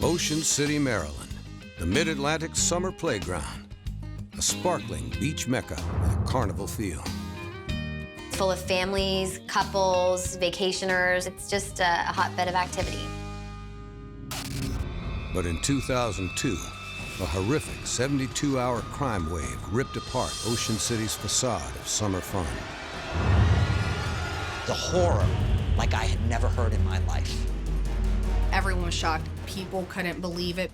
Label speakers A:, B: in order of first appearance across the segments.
A: Ocean City, Maryland, the Mid-Atlantic summer playground. A sparkling beach mecca with a carnival feel.
B: It's full of families, couples, vacationers. It's just a hotbed of activity.
A: But in 2002, a horrific 72-hour crime wave ripped apart Ocean City's facade of summer fun.
C: The horror like I had never heard in my life.
D: Everyone was shocked. People couldn't believe it.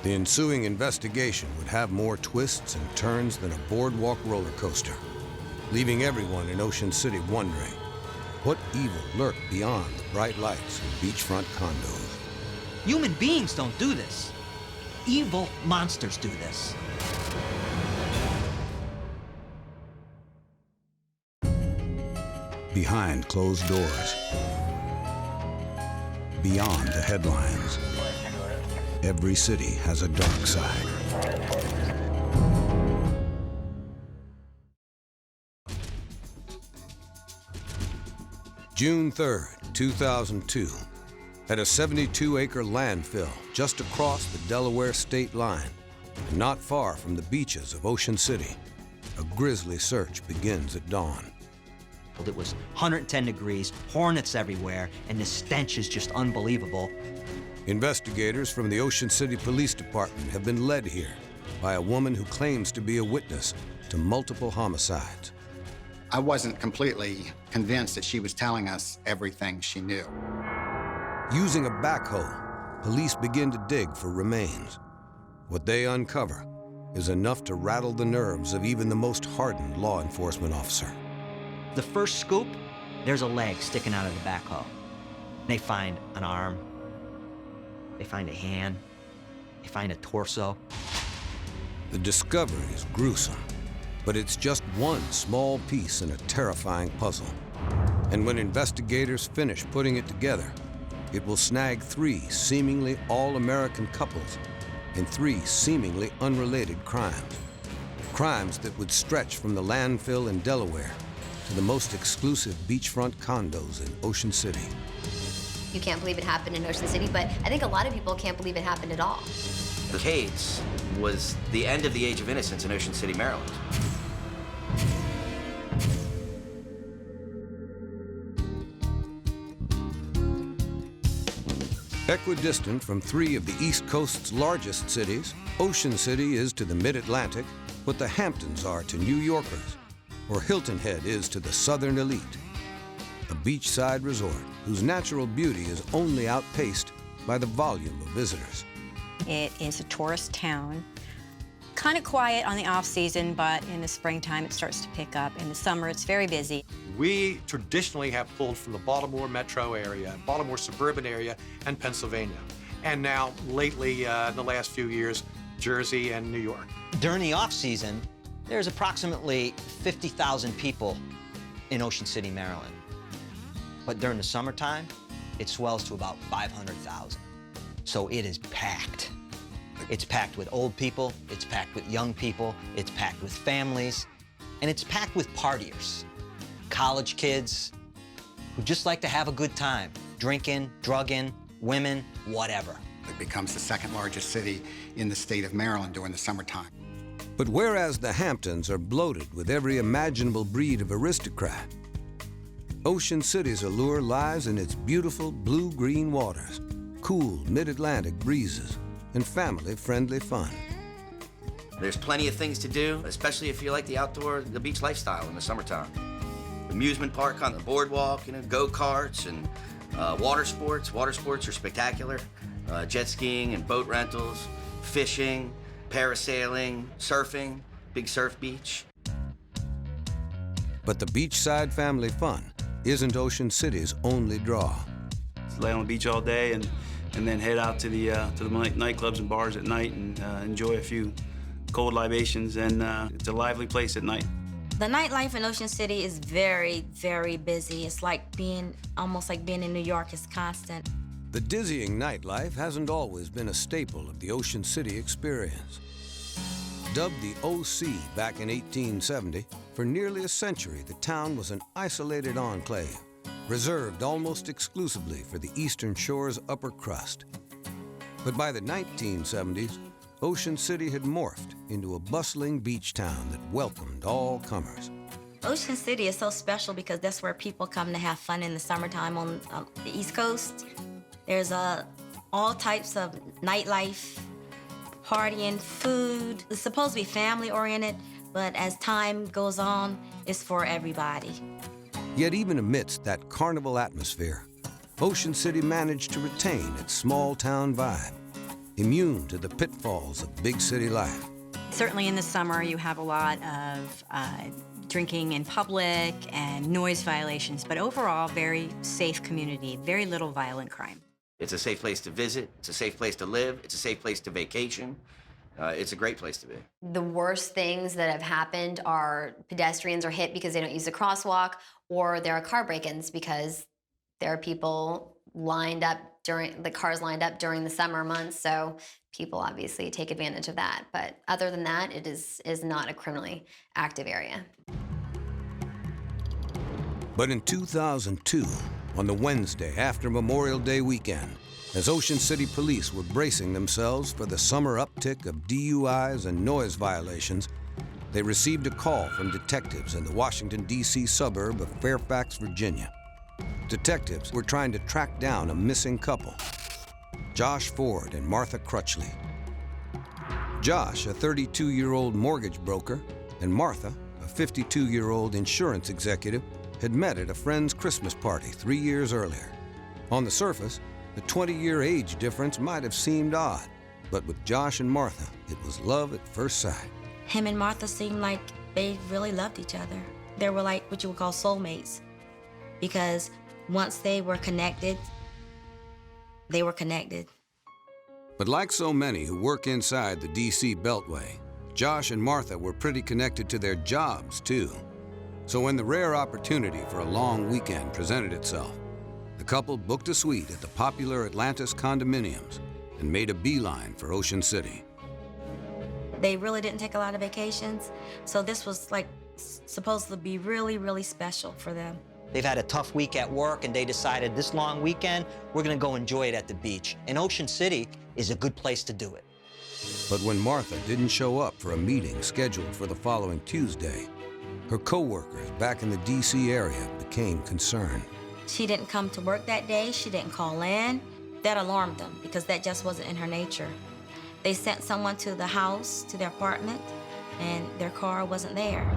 A: The ensuing investigation would have more twists and turns than a boardwalk roller coaster, leaving everyone in Ocean City wondering what evil lurked beyond the bright lights of beachfront condos.
C: Human beings don't do this. Evil monsters do this.
A: Behind closed doors, beyond the headlines, every city has a dark side. June 3rd, 2002, at a 72-acre landfill just across the Delaware state line, and not far from the beaches of Ocean City, a grisly search begins at dawn.
C: It was 110 degrees, hornets everywhere, and the stench is just unbelievable.
A: Investigators from the Ocean City Police Department have been led here by a woman who claims to be a witness to multiple homicides.
E: I wasn't completely convinced that she was telling us everything she knew.
A: Using a backhoe, police begin to dig for remains. What they uncover is enough to rattle the nerves of even the most hardened law enforcement officer.
C: The first scoop, there's a leg sticking out of the backhoe. They find an arm, they find a hand, they find a torso.
A: The discovery is gruesome, but it's just one small piece in a terrifying puzzle. And when investigators finish putting it together, it will snag 3 seemingly all-American couples in 3 seemingly unrelated crimes. Crimes that would stretch from the landfill in Delaware to the most exclusive beachfront condos in Ocean City.
B: You can't believe it happened in Ocean City, but I think a lot of people can't believe it happened at all.
F: The case was the end of the age of innocence in Ocean City, Maryland.
A: Equidistant from 3 of the East Coast's largest cities, Ocean City is to the Mid-Atlantic what the Hamptons are to New Yorkers, or Hilton Head is to the southern elite. A beachside resort whose natural beauty is only outpaced by the volume of visitors.
G: It is a tourist town. Kind of quiet on the off-season, but in the springtime it starts to pick up. In the summer it's very busy.
H: We traditionally have pulled from the Baltimore metro area, Baltimore suburban area, and Pennsylvania. And now, lately, in the last few years, Jersey and New York.
C: During the off-season, there's approximately 50,000 people in Ocean City, Maryland. But during the summertime, it swells to about 500,000. So it is packed. It's packed with old people, it's packed with young people, it's packed with families, and it's packed with partiers. College kids who just like to have a good time, drinking, drugging, women, whatever.
E: It becomes the 2nd largest city in the state of Maryland during the summertime.
A: But whereas the Hamptons are bloated with every imaginable breed of aristocrat, Ocean City's allure lies in its beautiful blue-green waters, cool mid-Atlantic breezes, and family-friendly fun.
F: There's plenty of things to do, especially if you like the beach lifestyle in the summertime. Amusement park on the boardwalk, go-karts and water sports. Water sports are spectacular. Jet skiing and boat rentals, fishing, parasailing, surfing, big surf beach.
A: But the beachside family fun isn't Ocean City's only draw.
I: Lay on the beach all day and then head out to the nightclubs and bars at night and enjoy a few cold libations, and it's a lively place at night.
J: The nightlife in Ocean City is very, very busy. It's like almost like being in New York. It's constant.
A: The dizzying nightlife hasn't always been a staple of the Ocean City experience. Dubbed the OC back in 1870, for nearly a century, the town was an isolated enclave, reserved almost exclusively for the Eastern Shore's upper crust. But by the 1970s, Ocean City had morphed into a bustling beach town that welcomed all comers.
J: Ocean City is so special because that's where people come to have fun in the summertime on the East Coast. There's all types of nightlife, partying, food. It's supposed to be family-oriented, but as time goes on, it's for everybody.
A: Yet even amidst that carnival atmosphere, Ocean City managed to retain its small-town vibe, immune to the pitfalls of big city life.
G: Certainly in the summer, you have a lot of drinking in public and noise violations, but overall, very safe community, very little violent crime.
F: It's a safe place to visit. It's a safe place to live. It's a safe place to vacation. It's a great place to be.
B: The worst things that have happened are pedestrians are hit because they don't use the crosswalk, or there are car break-ins because there are people lined up cars lined up during the summer months, so people obviously take advantage of that. But other than that, it is not a criminally active area.
A: But in 2002, on the Wednesday after Memorial Day weekend, as Ocean City police were bracing themselves for the summer uptick of DUIs and noise violations, they received a call from detectives in the Washington, D.C. suburb of Fairfax, Virginia. Detectives were trying to track down a missing couple, Josh Ford and Martha Crutchley. Josh, a 32-year-old mortgage broker, and Martha, a 52-year-old insurance executive, had met at a friend's Christmas party 3 years earlier. On the surface, the 20-year age difference might have seemed odd, but with Josh and Martha, it was love at first sight.
J: Him and Martha seemed like they really loved each other. They were like what you would call soulmates, because once they were connected, they were connected.
A: But like so many who work inside the D.C. Beltway, Josh and Martha were pretty connected to their jobs, too. So when the rare opportunity for a long weekend presented itself, the couple booked a suite at the popular Atlantis condominiums and made a beeline for Ocean City.
J: They really didn't take a lot of vacations, so this was like supposed to be really, really special for them.
C: They've had a tough week at work, and they decided this long weekend, we're gonna go enjoy it at the beach. And Ocean City is a good place to do it.
A: But when Martha didn't show up for a meeting scheduled for the following Tuesday, her co-workers back in the D.C. area became concerned.
J: She didn't come to work that day. She didn't call in. That alarmed them because that just wasn't in her nature. They sent someone to the house, to their apartment, and their car wasn't there.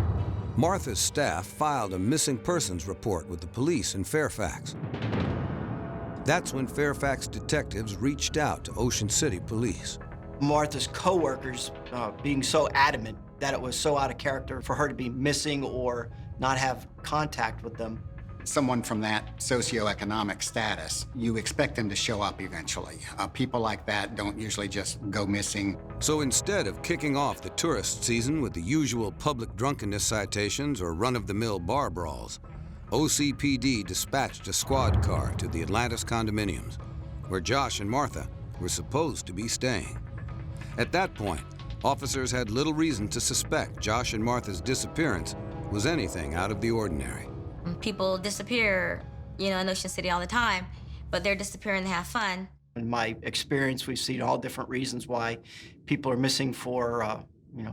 A: Martha's staff filed a missing persons report with the police in Fairfax. That's when Fairfax detectives reached out to Ocean City police.
K: Martha's co-workers being so adamant that it was so out of character for her to be missing or not have contact with them.
E: Someone from that socioeconomic status, you expect them to show up eventually. People like that don't usually just go missing.
A: So instead of kicking off the tourist season with the usual public drunkenness citations or run-of-the-mill bar brawls, OCPD dispatched a squad car to the Atlantis condominiums, where Josh and Martha were supposed to be staying. At that point, officers had little reason to suspect Josh and Martha's disappearance was anything out of the ordinary.
J: People disappear, in Ocean City all the time, but they're disappearing to have fun.
K: In my experience, we've seen all different reasons why people are missing for,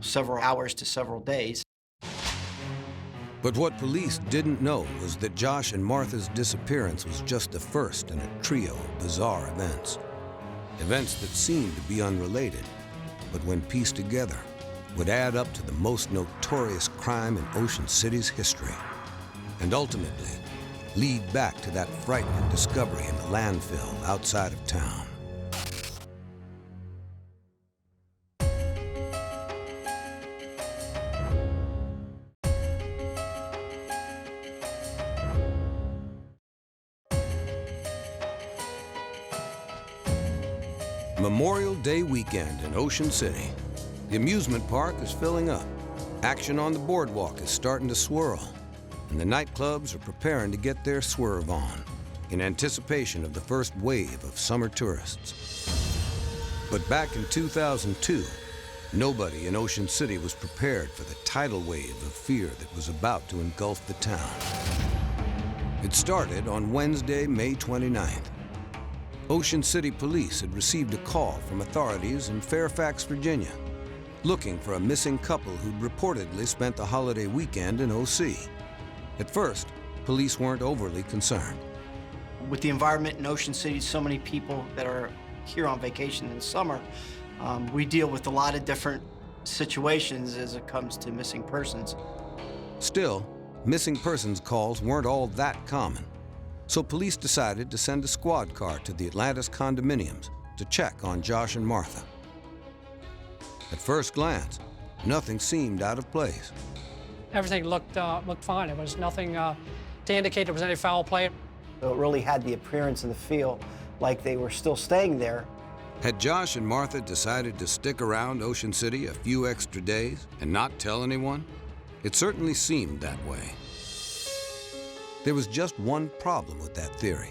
K: several hours to several days.
A: But what police didn't know was that Josh and Martha's disappearance was just the first in a trio of bizarre events. Events that seemed to be unrelated, but when pieced together, would add up to the most notorious crime in Ocean City's history, and ultimately lead back to that frightening discovery in the landfill outside of town. Memorial Day weekend in Ocean City. The amusement park is filling up. Action on the boardwalk is starting to swirl, and the nightclubs are preparing to get their swerve on in anticipation of the first wave of summer tourists. But back in 2002, nobody in Ocean City was prepared for the tidal wave of fear that was about to engulf the town. It started on Wednesday, May 29th. Ocean City Police had received a call from authorities in Fairfax, Virginia, looking for a missing couple who'd reportedly spent the holiday weekend in OC. At first, police weren't overly concerned.
K: With the environment in Ocean City, so many people that are here on vacation in the summer, we deal with a lot of different situations as it comes to missing persons.
A: Still, missing persons calls weren't all that common. So police decided to send a squad car to the Atlantis condominiums to check on Josh and Martha. At first glance, nothing seemed out of place.
L: Everything looked fine. There was nothing to indicate there was any foul play.
K: It really had the appearance and the feel like they were still staying there.
A: Had Josh and Martha decided to stick around Ocean City a few extra days and not tell anyone? It certainly seemed that way. There was just one problem with that theory.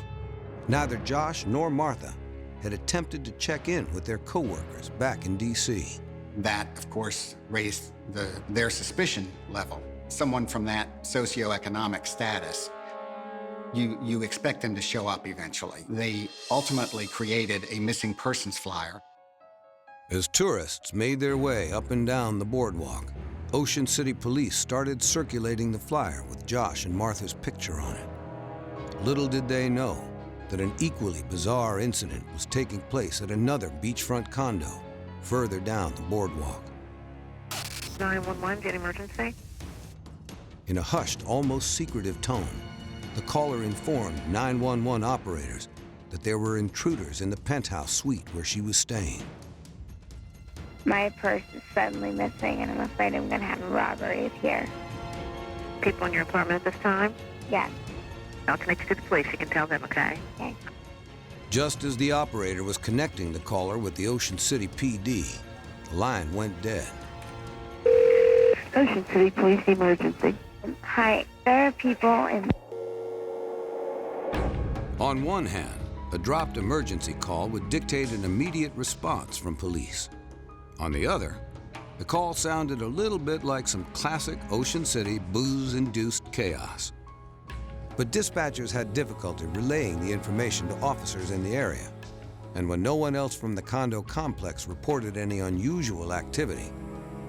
A: Neither Josh nor Martha had attempted to check in with their co-workers back in D.C.
E: That, of course, raised their suspicion level. Someone from that socioeconomic status, you expect them to show up eventually. They ultimately created a missing persons flyer.
A: As tourists made their way up and down the boardwalk, Ocean City Police started circulating the flyer with Josh and Martha's picture on it. Little did they know that an equally bizarre incident was taking place at another beachfront condo further down the boardwalk.
M: 911, get emergency.
A: In a hushed, almost secretive tone, the caller informed 911 operators that there were intruders in the penthouse suite where she was staying.
M: My purse is suddenly missing, and I'm afraid I'm going to have a robbery here. People in your apartment at this time? Yes. I'll connect you to the police. You can tell them, okay? Okay.
A: Just as the operator was connecting the caller with the Ocean City PD, the line went dead.
M: Ocean City Police emergency. Hi, there are people in...
A: On one hand, a dropped emergency call would dictate an immediate response from police. On the other, the call sounded a little bit like some classic Ocean City booze-induced chaos. But dispatchers had difficulty relaying the information to officers in the area. And when no one else from the condo complex reported any unusual activity,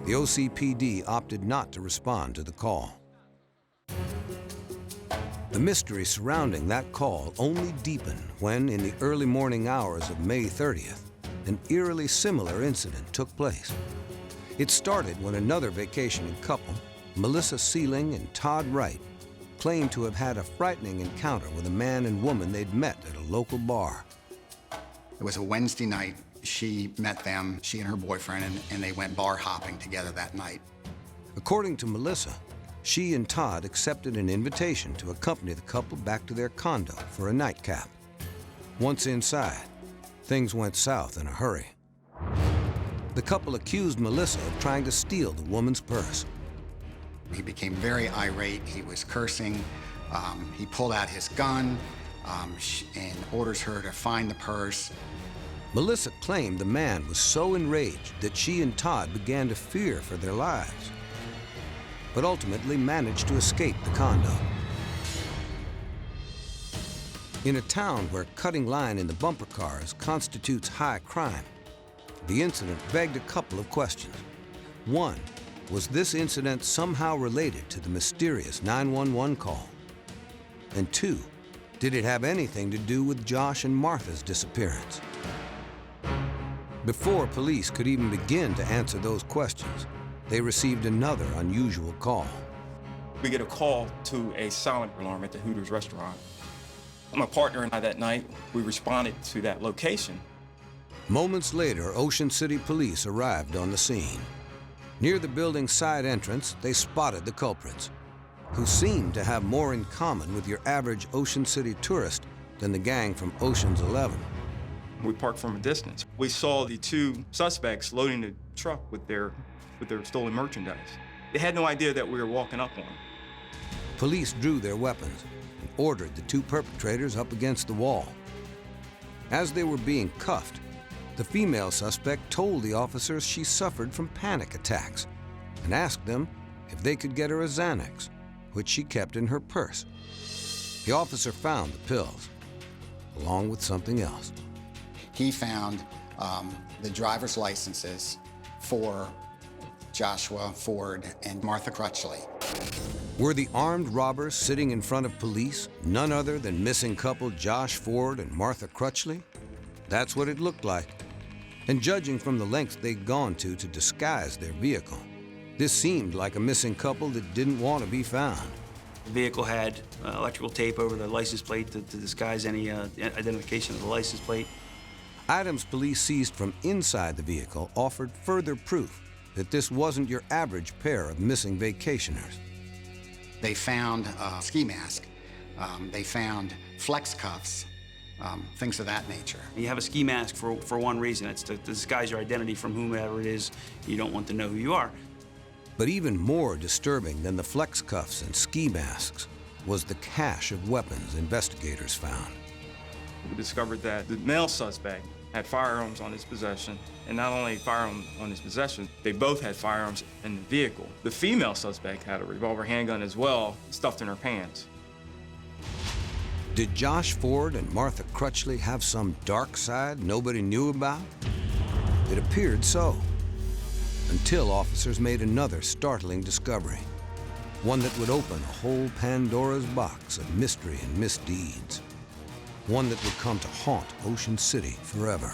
A: the OCPD opted not to respond to the call. The mystery surrounding that call only deepened when, in the early morning hours of May 30th, an eerily similar incident took place. It started when another vacationing couple, Melissa Sealing and Todd Wright, claimed to have had a frightening encounter with a man and woman they'd met at a local bar.
E: It was a Wednesday night. She met them, she and her boyfriend, and they went bar hopping together that night.
A: According to Melissa, she and Todd accepted an invitation to accompany the couple back to their condo for a nightcap. Once inside, things went south in a hurry. The couple accused Melissa of trying to steal the woman's purse.
E: He became very irate. He was cursing. He pulled out his gun and orders her to find the purse.
A: Melissa claimed the man was so enraged that she and Todd began to fear for their lives, but ultimately managed to escape the condo. In a town where cutting line in the bumper cars constitutes high crime, the incident begged a couple of questions. One, was this incident somehow related to the mysterious 911 call? And two, did it have anything to do with Josh and Martha's disappearance? Before police could even begin to answer those questions, they received another unusual call.
N: We get a call to a silent alarm at the Hooters restaurant. My partner and I that night, we responded to that location.
A: Moments later, Ocean City Police arrived on the scene. Near the building's side entrance, they spotted the culprits, who seemed to have more in common with your average Ocean City tourist than the gang from Ocean's 11.
N: We parked from a distance. We saw the two suspects loading the truck with their stolen merchandise. They had no idea that we were walking up on them.
A: Police drew their weapons and ordered the two perpetrators up against the wall. As they were being cuffed, the female suspect told the officers she suffered from panic attacks and asked them if they could get her a Xanax, which she kept in her purse. The officer found the pills, along with something else.
E: He found the driver's licenses for Joshua Ford and Martha Crutchley.
A: Were the armed robbers sitting in front of police none other than missing couple Josh Ford and Martha Crutchley? That's what it looked like. And judging from the lengths they'd gone to disguise their vehicle, this seemed like a missing couple that didn't want to be found.
I: The vehicle had electrical tape over the license plate to disguise any identification of the license plate.
A: Items police seized from inside the vehicle offered further proof that this wasn't your average pair of missing vacationers.
E: They found a ski mask. They found flex cuffs, things of that nature.
I: You have a ski mask for one reason. It's to disguise your identity from whomever it is you don't want to know who you are.
A: But even more disturbing than the flex cuffs and ski masks was the cache of weapons investigators found.
N: We discovered that the male suspect had firearms on his possession, and not only firearms on his possession, they both had firearms in the vehicle. The female suspect had a revolver handgun as well, stuffed in her pants.
A: Did Josh Ford and Martha Crutchley have some dark side nobody knew about? It appeared so, until officers made another startling discovery, one that would open a whole Pandora's box of mystery and misdeeds, one that would come to haunt Ocean City forever.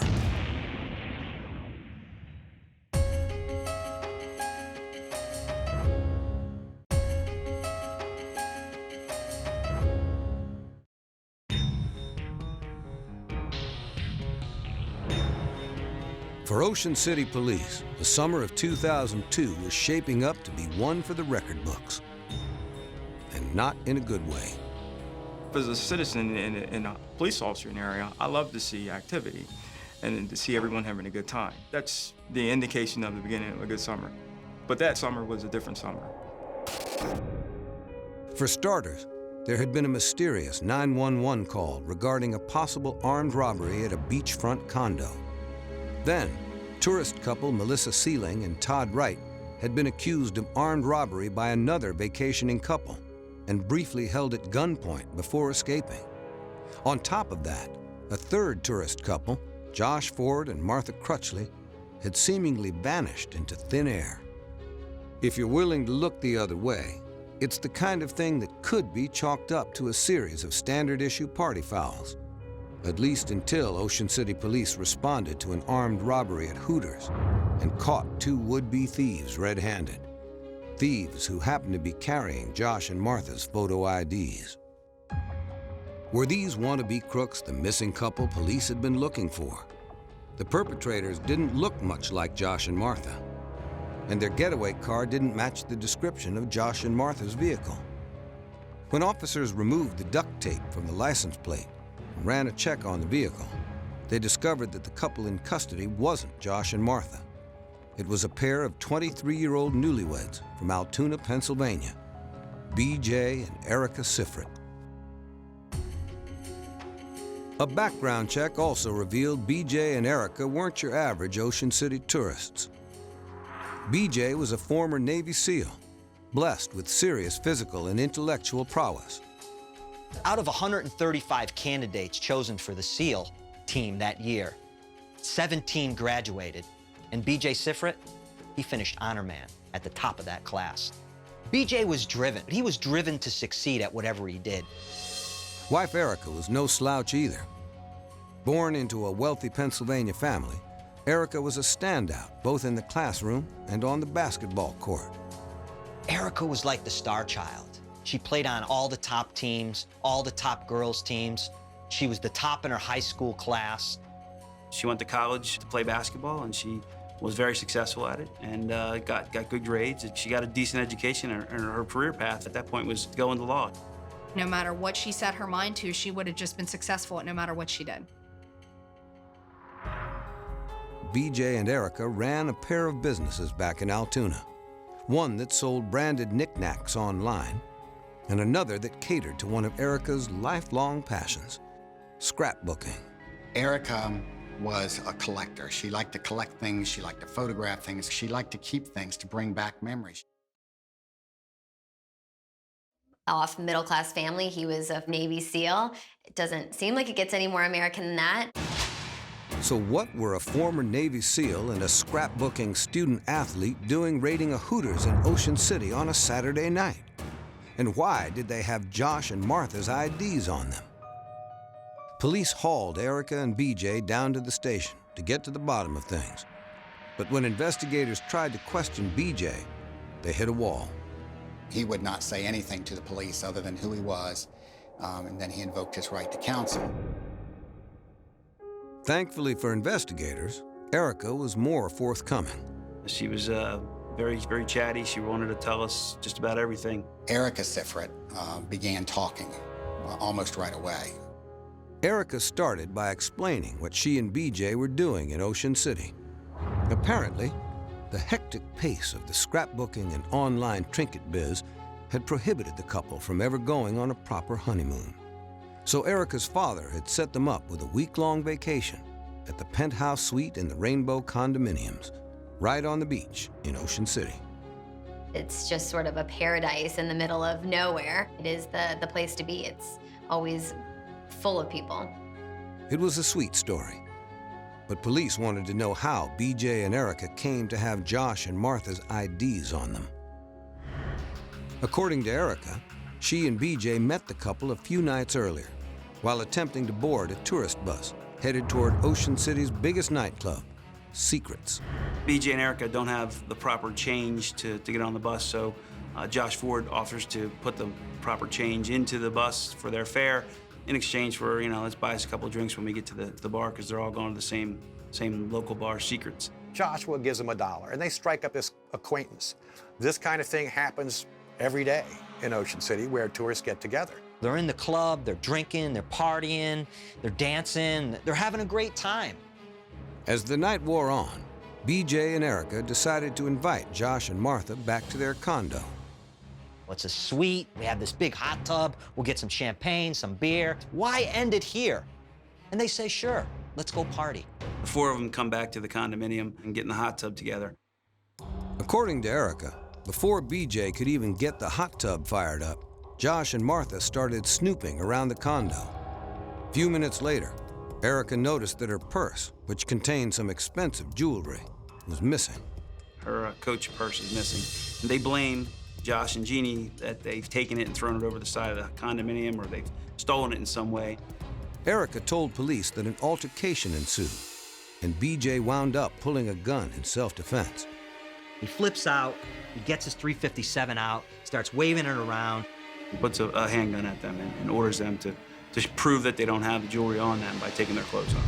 A: For Ocean City Police, the summer of 2002 was shaping up to be one for the record books, and not in a good way.
N: As a citizen and a police officer in the area, I love to see activity and to see everyone having a good time. That's the indication of the beginning of a good summer. But that summer was a different summer.
A: For starters, there had been a mysterious 911 call regarding a possible armed robbery at a beachfront condo. Then, tourist couple Melissa Sealing and Todd Wright had been accused of armed robbery by another vacationing couple and briefly held at gunpoint before escaping. On top of that, a third tourist couple, Josh Ford and Martha Crutchley, had seemingly vanished into thin air. If you're willing to look the other way, it's the kind of thing that could be chalked up to a series of standard-issue party fouls. At least until Ocean City Police responded to an armed robbery at Hooters and caught two would-be thieves red-handed. Thieves who happened to be carrying Josh and Martha's photo IDs. Were these wannabe crooks the missing couple police had been looking for? The perpetrators didn't look much like Josh and Martha, and their getaway car didn't match the description of Josh and Martha's vehicle. When officers removed the duct tape from the license plate and ran a check on the vehicle, they discovered that the couple in custody wasn't Josh and Martha. It was a pair of 23-year-old newlyweds from Altoona, Pennsylvania, BJ and Erika Sifrit. A background check also revealed BJ and Erika weren't your average Ocean City tourists. BJ was a former Navy SEAL, blessed with serious physical and intellectual prowess.
C: Out of 135 candidates chosen for the SEAL team that year, 17 graduated, and BJ Cifrit, he finished honor man at the top of that class. BJ was driven. He was driven to succeed at whatever he did.
A: Wife Erika was no slouch either. Born into a wealthy Pennsylvania family, Erika was a standout both in the classroom and on the basketball court.
C: Erika was like the star child. She played on all the top teams, all the top girls' teams. She was the top in her high school class.
I: She went to college to play basketball, and she was very successful at it and got good grades. She got a decent education, and her career path at that point was to go into law.
D: No matter what she set her mind to, she would have just been successful at no matter what she did.
A: BJ and Erika ran a pair of businesses back in Altoona, one that sold branded knickknacks online, and another that catered to one of Erika's lifelong passions, scrapbooking.
E: Erika was a collector. She liked to collect things, she liked to photograph things, she liked to keep things to bring back memories.
B: Off middle-class family, he was a Navy SEAL. It doesn't seem like it gets any more American than that.
A: So what were a former Navy SEAL and a scrapbooking student athlete doing raiding a Hooters in Ocean City on a Saturday night? And why did they have Josh and Martha's IDs on them? Police hauled Erika and BJ down to the station to get to the bottom of things. But when investigators tried to question BJ, they hit a wall.
E: He would not say anything to the police other than who he was, and then he invoked his right to counsel.
A: Thankfully for investigators, Erika was more forthcoming.
I: She was very, very chatty. She wanted to tell us just about everything.
E: Erika Sifrit began talking almost right away.
A: Erika started by explaining what she and BJ were doing in Ocean City. Apparently, the hectic pace of the scrapbooking and online trinket biz had prohibited the couple from ever going on a proper honeymoon. So Erika's father had set them up with a week-long vacation at the penthouse suite in the Rainbow condominiums, right on the beach in Ocean City.
B: It's just sort of a paradise in the middle of nowhere. It is the place to be. It's always full of people.
A: It was a sweet story, but police wanted to know how BJ and Erika came to have Josh and Martha's IDs on them. According to Erika, she and BJ met the couple a few nights earlier while attempting to board a tourist bus headed toward Ocean City's biggest nightclub, Cifrits.
I: BJ and Erika don't have the proper change to get on the bus, so Josh Ford offers to put the proper change into the bus for their fare in exchange for, let's buy us a couple of drinks when we get to the bar, because they're all going to the same local bar, Cifrits.
H: Joshua gives them $1, and they strike up this acquaintance. This kind of thing happens every day in Ocean City where tourists get together.
C: They're in the club, they're drinking, they're partying, they're dancing, they're having a great time.
A: As the night wore on, BJ and Erika decided to invite Josh and Martha back to their condo.
C: It's a suite, we have this big hot tub, we'll get some champagne, some beer. Why end it here? And they say, sure, let's go party.
I: The four of them come back to the condominium and get in the hot tub together.
A: According to Erika, before BJ could even get the hot tub fired up, Josh and Martha started snooping around the condo. A few minutes later, Erika noticed that her purse, which contained some expensive jewelry, was missing.
I: Her Coach purse is missing. And they blame Josh and Jeannie that they've taken it and thrown it over the side of the condominium, or they've stolen it in some way.
A: Erika told police that an altercation ensued, and BJ wound up pulling a gun in self-defense.
C: He flips out, he gets his .357 out, starts waving it around.
I: He puts a handgun at them and orders them to prove that they don't have the jewelry on them by taking their clothes off.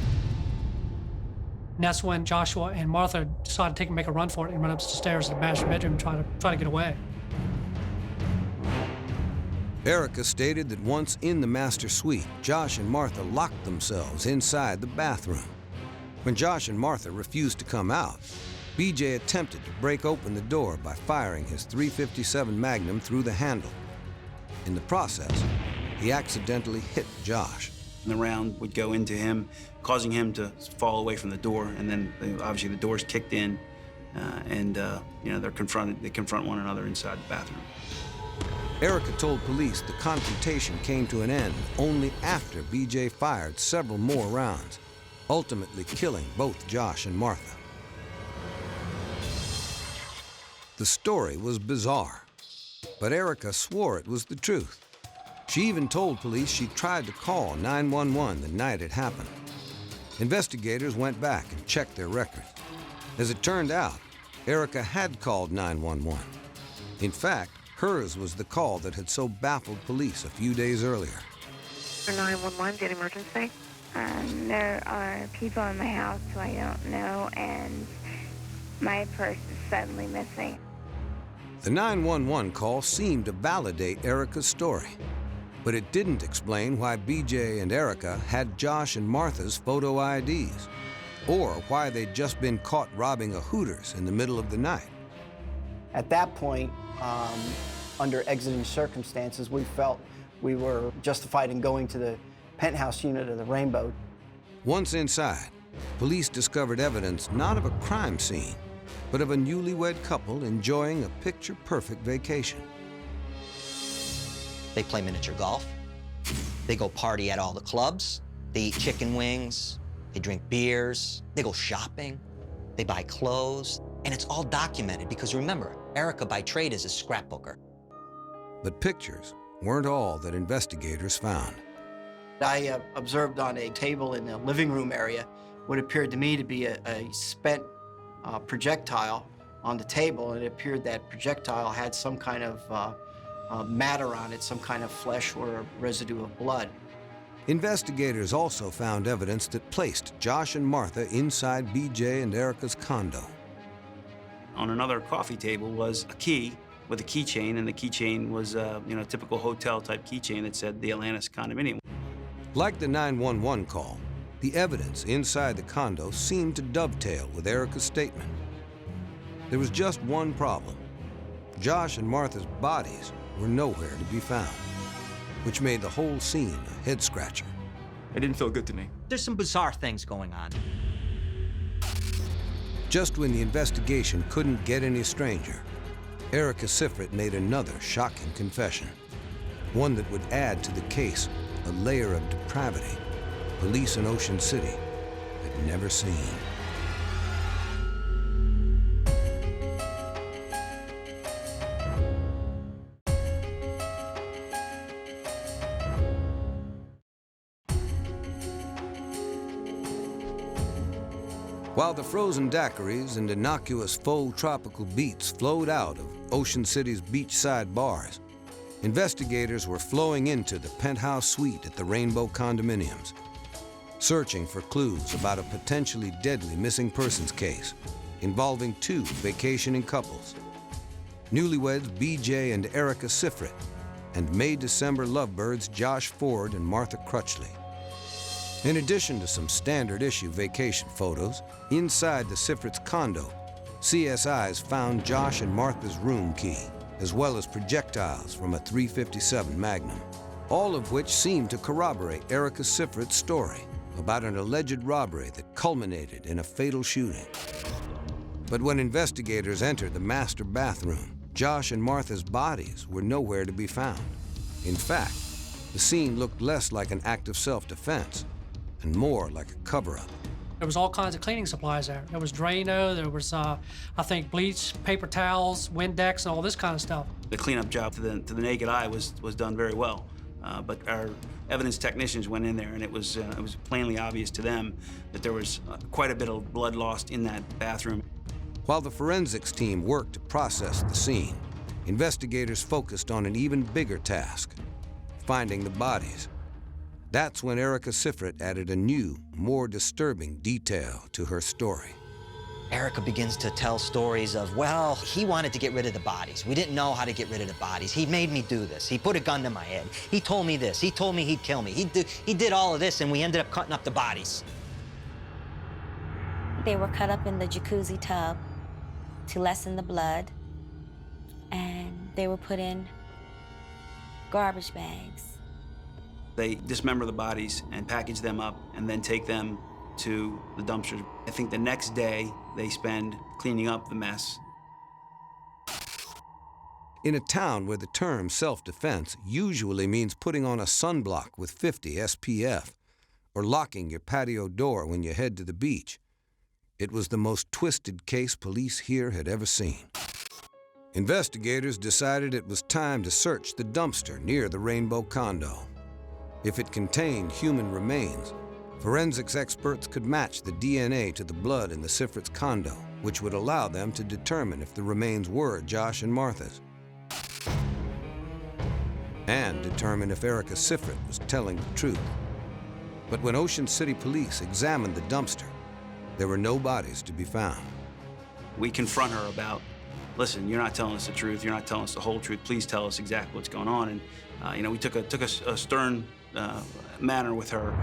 L: And that's when Joshua and Martha decided to make a run for it and run up the stairs to the master bedroom and try to get away.
A: Erika stated that once in the master suite, Josh and Martha locked themselves inside the bathroom. When Josh and Martha refused to come out, BJ attempted to break open the door by firing his .357 Magnum through the handle. In the process, he accidentally hit Josh.
I: And the round would go into him, causing him to fall away from the door, and then obviously the door's kicked in, and they confront one another inside the bathroom.
A: Erika told police the confrontation came to an end only after BJ fired several more rounds, ultimately killing both Josh and Martha. The story was bizarre, but Erika swore it was the truth. She even told police she tried to call 911 the night it happened. Investigators went back and checked their records. As it turned out, Erika had called 911. In fact, hers was the call that had so baffled police a few days earlier.
M: 911, did emergency? There are people in my house who I don't know, and my purse is suddenly missing.
A: The 911 call seemed to validate Erika's story, but it didn't explain why BJ and Erika had Josh and Martha's photo IDs, or why they'd just been caught robbing a Hooters in the middle of the night.
K: At that point, under exiting circumstances, we felt we were justified in going to the penthouse unit of the Rainbow.
A: Once inside, police discovered evidence not of a crime scene, but of a newlywed couple enjoying a picture-perfect vacation.
C: They play miniature golf. They go party at all the clubs. They eat chicken wings. They drink beers, they go shopping, they buy clothes, and it's all documented because remember, Erika by trade is a scrapbooker.
A: But pictures weren't all that investigators found.
K: I observed on a table in the living room area what appeared to me to be a spent projectile on the table, and it appeared that projectile had some kind of matter on it, some kind of flesh or a residue of blood.
A: Investigators also found evidence that placed Josh and Martha inside BJ and Erika's condo.
I: On another coffee table was a key with a keychain, and the keychain was a typical hotel-type keychain that said the Atlantis condominium.
A: Like the 911 call, the evidence inside the condo seemed to dovetail with Erika's statement. There was just one problem. Josh and Martha's bodies were nowhere to be found, which made the whole scene a head-scratcher.
N: It didn't feel good to me.
C: There's some bizarre things going on.
A: Just when the investigation couldn't get any stranger, Erika Cifrit made another shocking confession, one that would add to the case a layer of depravity police in Ocean City had never seen. While the frozen daiquiris and innocuous faux tropical beats flowed out of Ocean City's beachside bars, investigators were flowing into the penthouse suite at the Rainbow condominiums, searching for clues about a potentially deadly missing persons case involving two vacationing couples, newlyweds BJ and Erika Sifrit, and May-December lovebirds Josh Ford and Martha Crutchley. In addition to some standard issue vacation photos, inside the Cifrits' condo, CSIs found Josh and Martha's room key, as well as projectiles from a .357 Magnum, all of which seemed to corroborate Erika Cifrit's story about an alleged robbery that culminated in a fatal shooting. But when investigators entered the master bathroom, Josh and Martha's bodies were nowhere to be found. In fact, the scene looked less like an act of self-defense and more like a cover-up.
L: There was all kinds of cleaning supplies there. There was Drano, there was, I think, bleach, paper towels, Windex, and all this kind of stuff.
I: The cleanup job to the naked eye was done very well, but our evidence technicians went in there, and it was plainly obvious to them that there was quite a bit of blood lost in that bathroom.
A: While the forensics team worked to process the scene, investigators focused on an even bigger task, finding the bodies. That's when Erika Cifrit added a new, more disturbing detail to her story.
C: Erika begins to tell stories of, well, he wanted to get rid of the bodies. We didn't know how to get rid of the bodies. He made me do this. He put a gun to my head. He told me this. He told me he'd kill me. He did all of this, and we ended up cutting up the bodies.
J: They were cut up in the jacuzzi tub to lessen the blood, and they were put in garbage bags.
I: They dismember the bodies and package them up and then take them to the dumpsters. I think the next day they spend cleaning up the mess.
A: In a town where the term self-defense usually means putting on a sunblock with 50 SPF or locking your patio door when you head to the beach, it was the most twisted case police here had ever seen. Investigators decided it was time to search the dumpster near the Rainbow condo. If it contained human remains, forensics experts could match the DNA to the blood in the Cifrits' condo, which would allow them to determine if the remains were Josh and Martha's, and determine if Erika Cifrit was telling the truth. But when Ocean City Police examined the dumpster, there were no bodies to be found.
I: We confront her about, listen, you're not telling us the truth. You're not telling us the whole truth. Please tell us exactly what's going on. And we took a stern manner with her.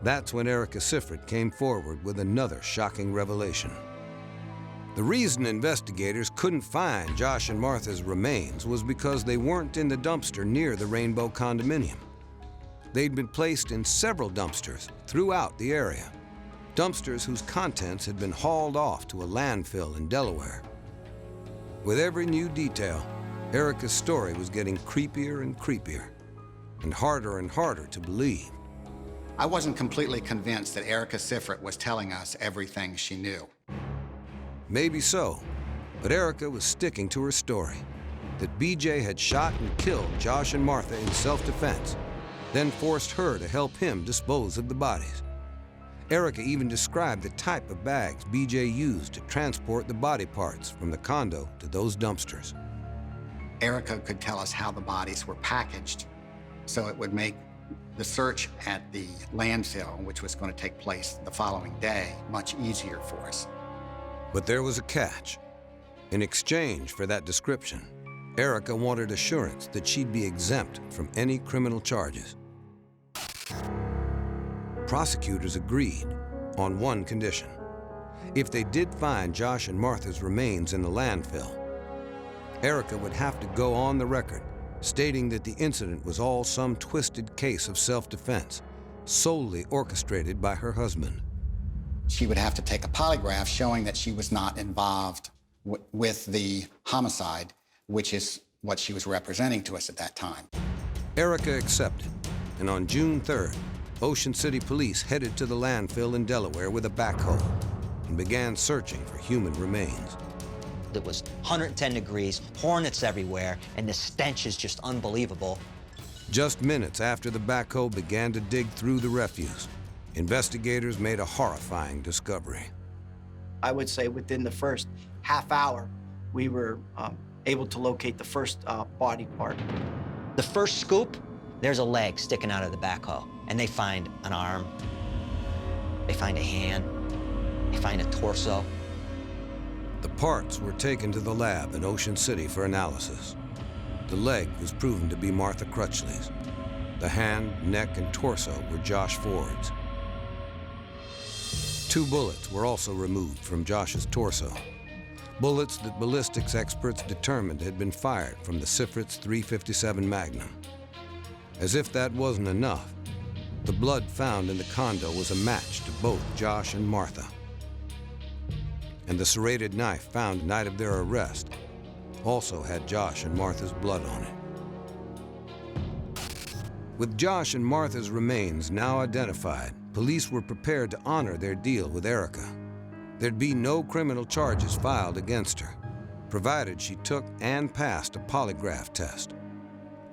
A: That's when Erika Cifrit came forward with another shocking revelation. The reason investigators couldn't find Josh and Martha's remains was because they weren't in the dumpster near the Rainbow condominium. They'd been placed in several dumpsters throughout the area, dumpsters whose contents had been hauled off to a landfill in Delaware. With every new detail, Erika's story was getting creepier and creepier, and harder to believe.
E: I wasn't completely convinced that Erika Cifrit was telling us everything she knew.
A: Maybe so, but Erika was sticking to her story, that BJ had shot and killed Josh and Martha in self-defense, then forced her to help him dispose of the bodies. Erika even described the type of bags BJ used to transport the body parts from the condo to those dumpsters.
E: Erika could tell us how the bodies were packaged, so it would make the search at the landfill, which was going to take place the following day, much easier for us.
A: But there was a catch. In exchange for that description, Erika wanted assurance that she'd be exempt from any criminal charges. Prosecutors agreed on one condition. If they did find Josh and Martha's remains in the landfill, Erika would have to go on the record stating that the incident was all some twisted case of self-defense, solely orchestrated by her husband.
E: She would have to take a polygraph showing that she was not involved with the homicide, which is what she was representing to us at that time.
A: Erika accepted, and on June 3rd, Ocean City police headed to the landfill in Delaware with a backhoe and began searching for human remains.
C: It was 110 degrees, hornets everywhere, and the stench is just unbelievable.
A: Just minutes after the backhoe began to dig through the refuse, investigators made a horrifying discovery.
K: I would say within the first half hour, we were able to locate the first body part.
C: The first scoop, there's a leg sticking out of the backhoe, and they find an arm, they find a hand, they find a torso.
A: The parts were taken to the lab in Ocean City for analysis. The leg was proven to be Martha Crutchley's. The hand, neck, and torso were Josh Ford's. 2 bullets were also removed from Josh's torso. Bullets that ballistics experts determined had been fired from the Cifrits .357 Magnum. As if that wasn't enough, the blood found in the condo was a match to both Josh and Martha. And the serrated knife found the night of their arrest also had Josh and Martha's blood on it. With Josh and Martha's remains now identified, police were prepared to honor their deal with Erika. There'd be no criminal charges filed against her, provided she took and passed a polygraph test.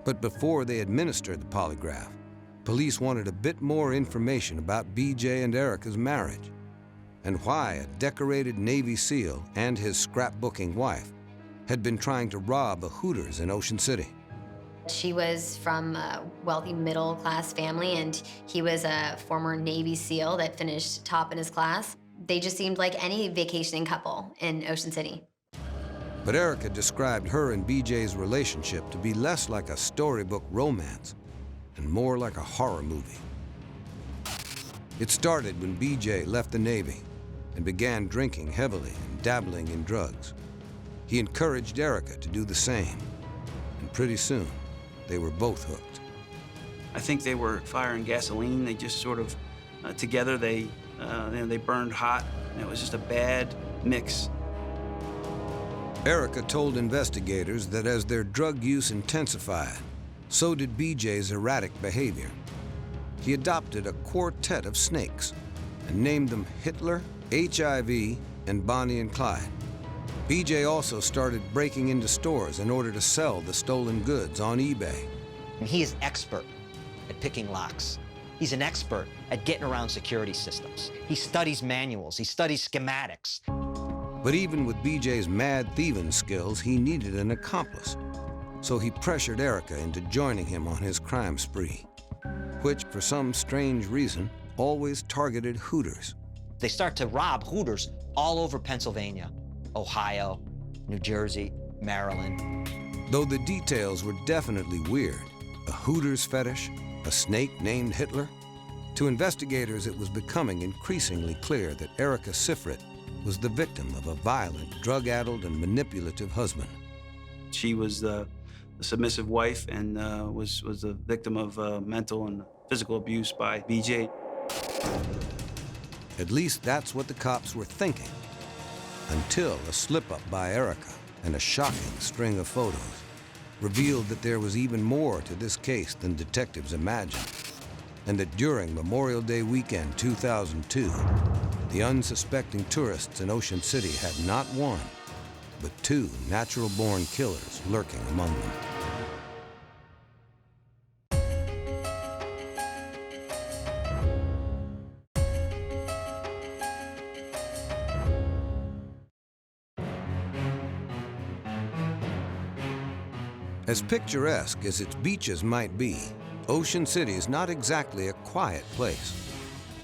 A: But before they administered the polygraph, police wanted a bit more information about BJ and Erika's marriage, and why a decorated Navy SEAL and his scrapbooking wife had been trying to rob a Hooters in Ocean City.
B: She was from a wealthy middle-class family, and he was a former Navy SEAL that finished top in his class. They just seemed like any vacationing couple in Ocean City.
A: But Erika described her and BJ's relationship to be less like a storybook romance and more like a horror movie. It started when BJ left the Navy and began drinking heavily and dabbling in drugs. He encouraged Erika to do the same, and pretty soon, they were both hooked.
I: I think they were fire and gasoline. They just sort of, together, they burned hot, and it was just a bad mix.
A: Erika told investigators that as their drug use intensified, so did BJ's erratic behavior. He adopted a quartet of snakes and named them Hitler, HIV, and Bonnie and Clyde. BJ also started breaking into stores in order to sell the stolen goods on eBay.
C: And he is expert at picking locks. He's an expert at getting around security systems. He studies manuals, he studies schematics.
A: But even with BJ's mad thieving skills, he needed an accomplice. So he pressured Erika into joining him on his crime spree, which, for some strange reason, always targeted Hooters.
C: They start to rob Hooters all over Pennsylvania, Ohio, New Jersey, Maryland.
A: Though the details were definitely weird, a Hooters fetish, a snake named Hitler, to investigators it was becoming increasingly clear that Erika Cifrit was the victim of a violent, drug-addled, and manipulative husband.
I: She was the submissive wife and was the victim of mental and physical abuse by BJ.
A: At least that's what the cops were thinking, until a slip-up by Erika and a shocking string of photos revealed that there was even more to this case than detectives imagined. and that during Memorial Day weekend 2002, the unsuspecting tourists in Ocean City had not one, but two natural-born killers lurking among them. As picturesque as its beaches might be, Ocean City is not exactly a quiet place.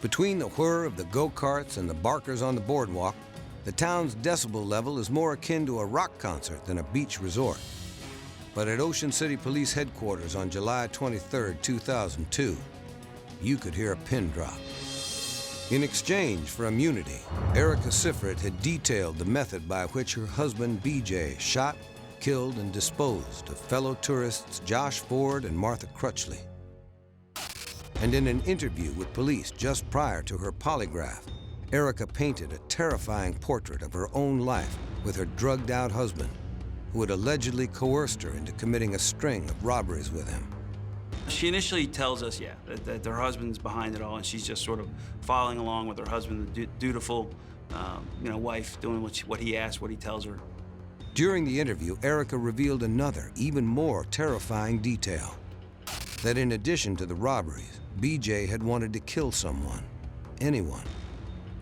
A: Between the whir of the go-karts and the barkers on the boardwalk, the town's decibel level is more akin to a rock concert than a beach resort. But at Ocean City Police Headquarters on July 23, 2002, you could hear a pin drop. In exchange for immunity, Erika Cifrit had detailed the method by which her husband BJ shot, killed, and disposed of fellow tourists Josh Ford and Martha Crutchley. And in an interview with police just prior to her polygraph, Erika painted a terrifying portrait of her own life with her drugged-out husband, who had allegedly coerced her into committing a string of robberies with him.
I: She initially tells us, that her husband's behind it all, and she's just sort of following along with her husband, the dutiful, wife, doing what he asks, what he tells her.
A: During the interview, Erika revealed another, even more terrifying detail. That in addition to the robberies, BJ had wanted to kill someone, anyone,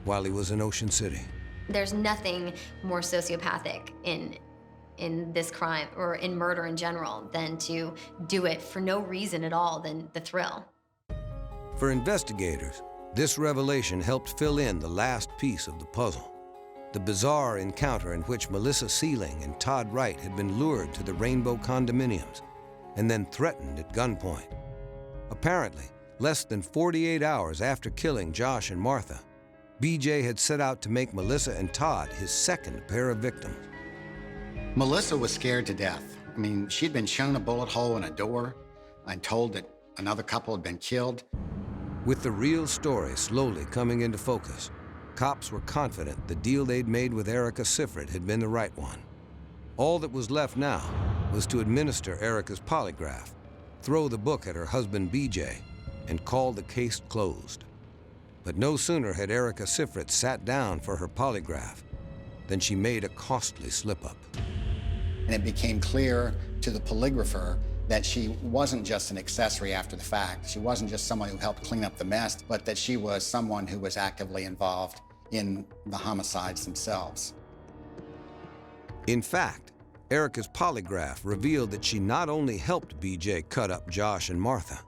A: while he was in Ocean City.
B: There's nothing more sociopathic in this crime, or in murder in general, than to do it for no reason at all than the thrill.
A: For investigators, this revelation helped fill in the last piece of the puzzle. The bizarre encounter in which Melissa Sealing and Todd Wright had been lured to the Rainbow condominiums and then threatened at gunpoint. Apparently, less than 48 hours after killing Josh and Martha, BJ had set out to make Melissa and Todd his second pair of victims.
E: Melissa was scared to death. I mean, she'd been shown a bullet hole in a door and told that another couple had been killed.
A: With the real story slowly coming into focus, cops were confident the deal they'd made with Erika Cifrit had been the right one. All that was left now was to administer Erika's polygraph, throw the book at her husband BJ, and call the case closed. But no sooner had Erika Cifrit sat down for her polygraph than she made a costly slip-up.
E: And it became clear to the polygrapher that she wasn't just an accessory after the fact. She wasn't just someone who helped clean up the mess, but that she was someone who was actively involved in the homicides themselves.
A: In fact, Erika's polygraph revealed that she not only helped BJ cut up Josh and Martha,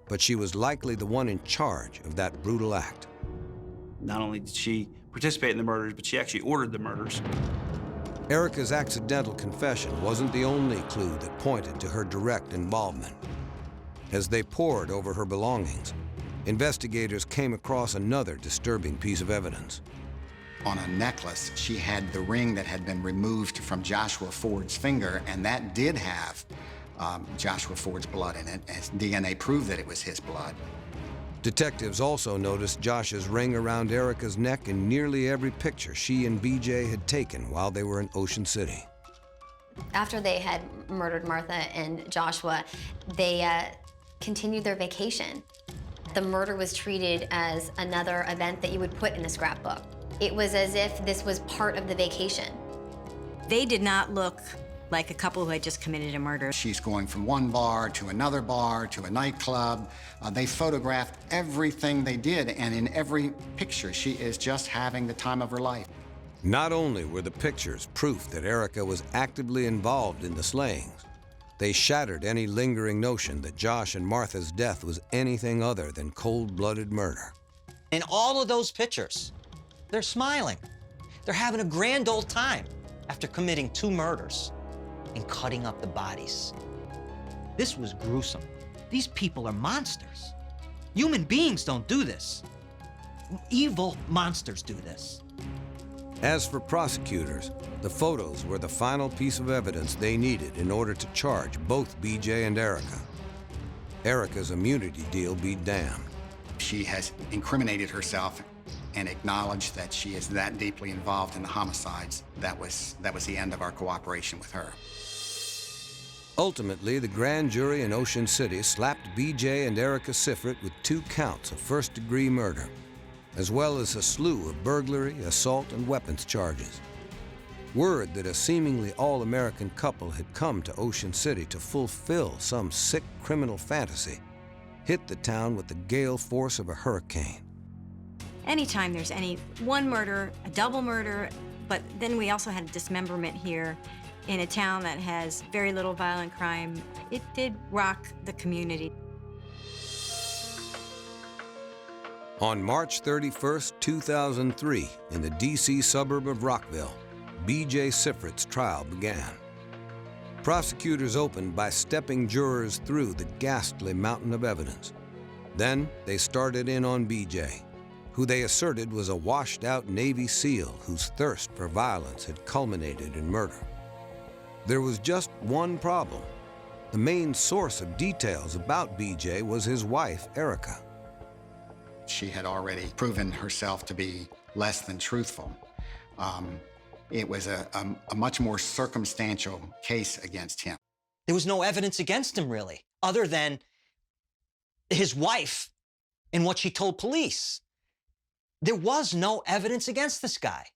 A: but she was likely the one in charge of that brutal act.
I: Not only did she participate in the murders, but she actually ordered the murders.
A: Erika's accidental confession wasn't the only clue that pointed to her direct involvement. As they pored over her belongings, investigators came across another disturbing piece of evidence.
E: On a necklace, she had the ring that had been removed from Joshua Ford's finger, and that did have Joshua Ford's blood in it, as DNA proved that it was his blood.
A: Detectives also noticed Josh's ring around Erika's neck in nearly every picture she and BJ had taken while they were in Ocean City.
B: After they had murdered Martha and Joshua, they continued their vacation. The murder was treated as another event that you would put in a scrapbook. It was as if this was part of the vacation.
G: They did not look like a couple who had just committed a murder.
E: She's going from one bar to another bar to a nightclub. They photographed everything they did, and in every picture, she is just having the time of her life.
A: Not only were the pictures proof that Erika was actively involved in the slayings, they shattered any lingering notion that Josh and Martha's death was anything other than cold-blooded murder.
C: In all of those pictures, they're smiling. They're having a grand old time after committing 2 murders and cutting up the bodies. This was gruesome. These people are monsters. Human beings don't do this. Evil monsters do this.
A: As for prosecutors, the photos were the final piece of evidence they needed in order to charge both BJ and Erika. Erika's immunity deal be damned.
E: She has incriminated herself and acknowledged that she is that deeply involved in the homicides. That was the end of our cooperation with her.
A: Ultimately, the grand jury in Ocean City slapped BJ and Erika Cifrit with 2 counts of first-degree murder, as well as a slew of burglary, assault, and weapons charges. Word that a seemingly all-American couple had come to Ocean City to fulfill some sick criminal fantasy hit the town with the gale force of a hurricane.
G: Anytime there's one murder, a double murder, but then we also had dismemberment here in a town that has very little violent crime, it did rock the community.
A: On March 31st, 2003, in the D.C. suburb of Rockville, BJ Cifrit's trial began. Prosecutors opened by stepping jurors through the ghastly mountain of evidence. Then they started in on BJ, who they asserted was a washed-out Navy SEAL whose thirst for violence had culminated in murder. There was just one problem. The main source of details about BJ was his wife, Erika.
E: She had already proven herself to be less than truthful. It was a much more circumstantial case against him.
C: There was no evidence against him, really, other than his wife and what she told police. There was no evidence against this guy.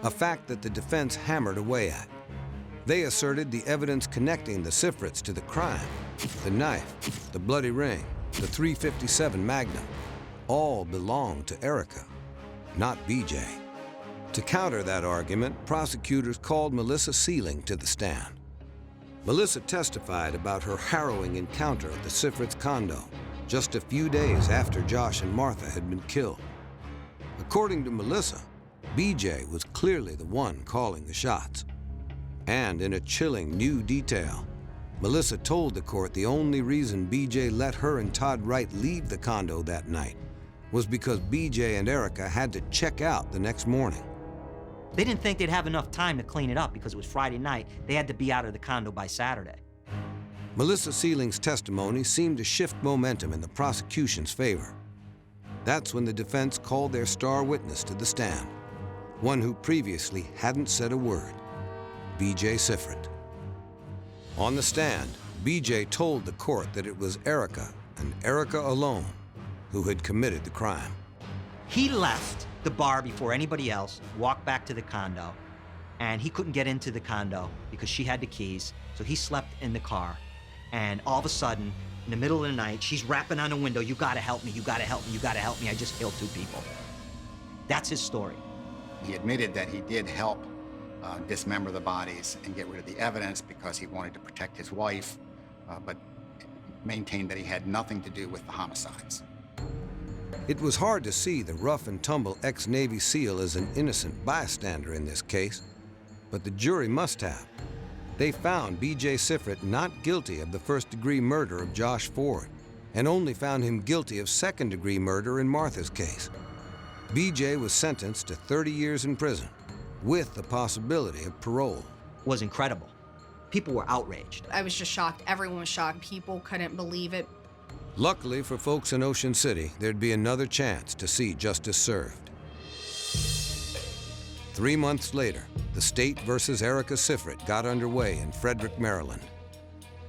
A: A fact that the defense hammered away at. They asserted the evidence connecting the Cifrits to the crime, the knife, the bloody ring, the .357 Magnum, all belonged to Erika, not BJ. To counter that argument, prosecutors called Melissa Sealing to the stand. Melissa testified about her harrowing encounter at the Cifrits' condo just a few days after Josh and Martha had been killed. According to Melissa, BJ was clearly the one calling the shots. And in a chilling new detail, Melissa told the court the only reason BJ let her and Todd Wright leave the condo that night was because BJ and Erika had to check out the next morning.
C: They didn't think they'd have enough time to clean it up because it was Friday night. They had to be out of the condo by Saturday.
A: Melissa Sealing's testimony seemed to shift momentum in the prosecution's favor. That's when the defense called their star witness to the stand, one who previously hadn't said a word, BJ Cifrit. On the stand, BJ told the court that it was Erika and Erika alone who had committed the crime.
C: He left the bar before anybody else, walked back to the condo, and he couldn't get into the condo because she had the keys, so he slept in the car. And all of a sudden, in the middle of the night, she's rapping on the window, "You gotta help me, you gotta help me, you gotta help me, I just killed 2 people." That's his story.
E: He admitted that he did help dismember the bodies and get rid of the evidence because he wanted to protect his wife, but maintained that he had nothing to do with the homicides.
A: It was hard to see the rough-and-tumble ex-Navy SEAL as an innocent bystander in this case, but the jury must have. They found BJ Cifrit not guilty of the first-degree murder of Josh Ford, and only found him guilty of second-degree murder in Martha's case. BJ was sentenced to 30 years in prison, with the possibility of parole.
C: It was incredible. People were outraged.
D: I was just shocked. Everyone was shocked. People couldn't believe it.
A: Luckily for folks in Ocean City, there'd be another chance to see justice served. 3 months later, the state versus Erika Cifrit got underway in Frederick, Maryland.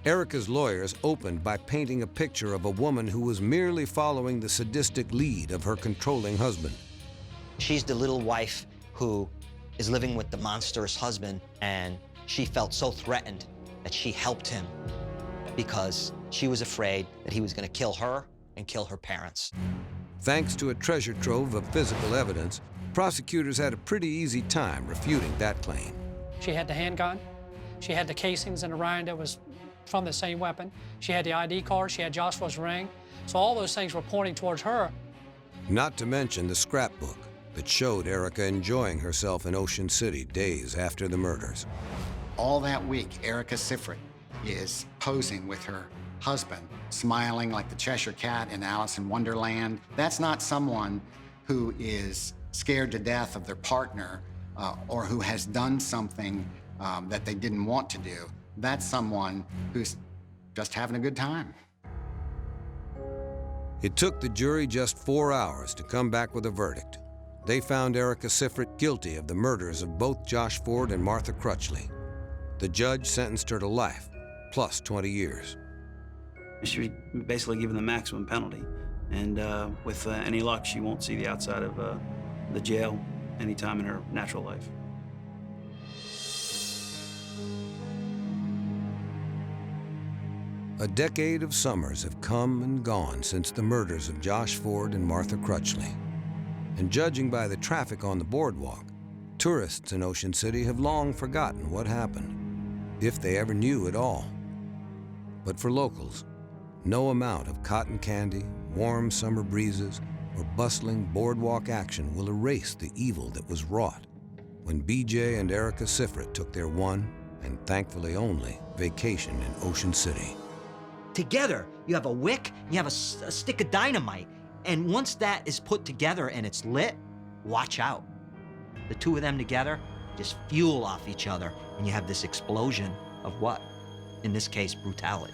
A: Erika's lawyers opened by painting a picture of a woman who was merely following the sadistic lead of her controlling husband.
C: She's the little wife who is living with the monstrous husband, and she felt so threatened that she helped him because she was afraid that he was going to kill her and kill her parents.
A: Thanks to a treasure trove of physical evidence, prosecutors had a pretty easy time refuting that claim.
L: She had the handgun. She had the casings in the rind that was from the same weapon. She had the ID card. She had Joshua's ring. So all those things were pointing towards her.
A: Not to mention the scrapbook that showed Erika enjoying herself in Ocean City days after the murders.
E: All that week, Erika Cifrit is posing with her husband, smiling like the Cheshire Cat in Alice in Wonderland. That's not someone who is scared to death of their partner or who has done something that they didn't want to do. That's someone who's just having a good time.
A: It took the jury just 4 hours to come back with a verdict. They found Erika Cifrit guilty of the murders of both Josh Ford and Martha Crutchley. The judge sentenced her to life, plus 20 years.
I: She was basically given the maximum penalty. And with any luck, she won't see the outside of the jail anytime in her natural life.
A: A decade of summers have come and gone since the murders of Josh Ford and Martha Crutchley. And judging by the traffic on the boardwalk, tourists in Ocean City have long forgotten what happened, if they ever knew at all. But for locals, no amount of cotton candy, warm summer breezes, or bustling boardwalk action will erase the evil that was wrought when BJ and Erika Sifrit took their one, and thankfully only, vacation in Ocean City.
C: Together, you have a wick, you have a stick of dynamite, and once that is put together and it's lit, watch out. The two of them together just fuel off each other, and you have this explosion of what? In this case, brutality.